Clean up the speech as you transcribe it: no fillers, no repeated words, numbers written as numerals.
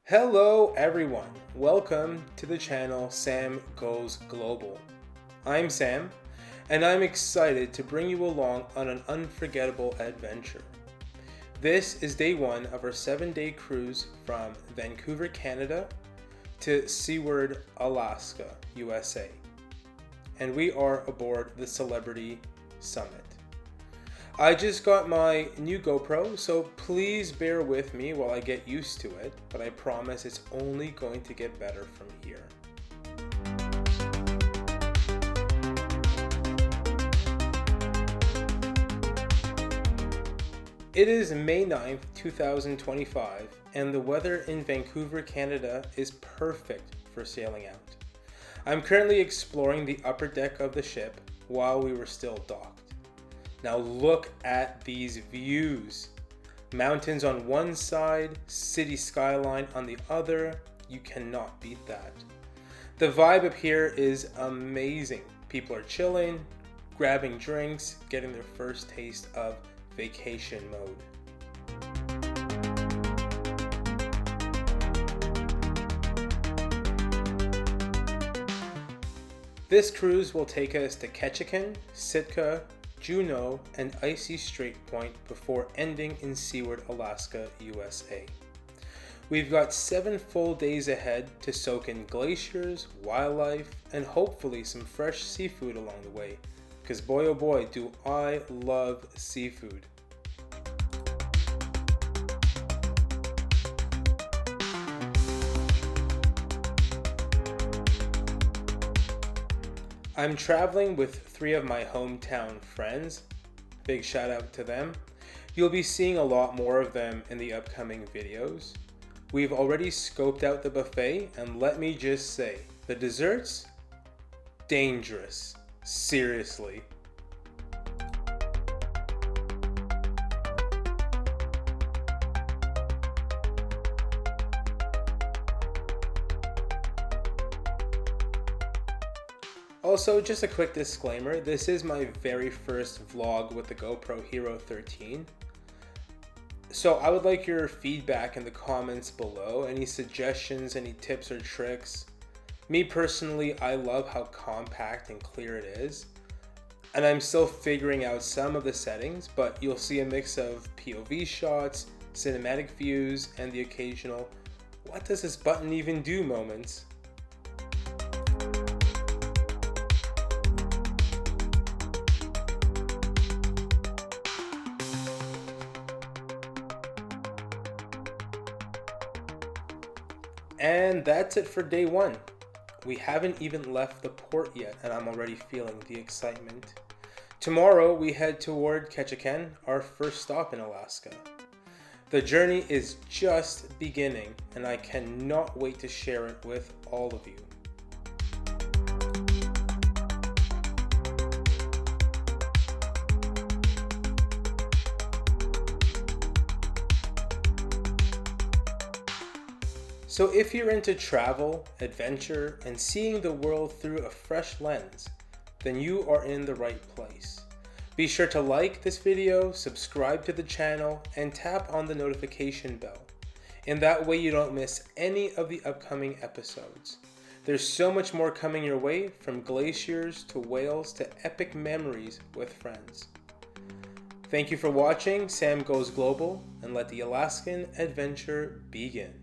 Hello everyone, welcome to the channel Sam Goes Global. I'm Sam, and I'm excited to bring you along on an unforgettable adventure. This is day one of our 7-day cruise from Vancouver, Canada to Seward, Alaska, USA. And we are aboard the Celebrity Summit. I just got my new GoPro, so please bear with me while I get used to it, but I promise it's only going to get better from here. It is May 9th, 2025, and the weather in Vancouver, Canada is perfect for sailing out. I'm currently exploring the upper deck of the ship while we were still docked. Now look at these views. Mountains on one side, city skyline on the other. You cannot beat that. The vibe up here is amazing. People are chilling, grabbing drinks, getting their first taste of vacation mode. This cruise will take us to Ketchikan, Sitka, Juneau, and Icy Strait Point before ending in Seward, Alaska, USA. We've got 7 full days ahead to soak in glaciers, wildlife, and hopefully some fresh seafood along the way, because boy oh boy do I love seafood. I'm traveling with 3 of my hometown friends. Big shout out to them. You'll be seeing a lot more of them in the upcoming videos. We've already scoped out the buffet, and let me just say, the desserts? Dangerous. Seriously. Also, just a quick disclaimer, this is my very first vlog with the GoPro Hero 13. So I would like your feedback in the comments below, any suggestions, any tips or tricks. Me personally, I love how compact and clear it is. And I'm still figuring out some of the settings, but you'll see a mix of POV shots, cinematic views, and the occasional, what does this button even do moments. And that's it for day one. We haven't even left the port yet, and I'm already feeling the excitement. Tomorrow we head toward Ketchikan, our first stop in Alaska. The journey is just beginning, and I cannot wait to share it with all of you. So if you're into travel, adventure, and seeing the world through a fresh lens, then you are in the right place. Be sure to like this video, subscribe to the channel, and tap on the notification bell. In that way you don't miss any of the upcoming episodes. There's so much more coming your way, from glaciers to whales to epic memories with friends. Thank you for watching Sam Goes Global, and let the Alaskan adventure begin.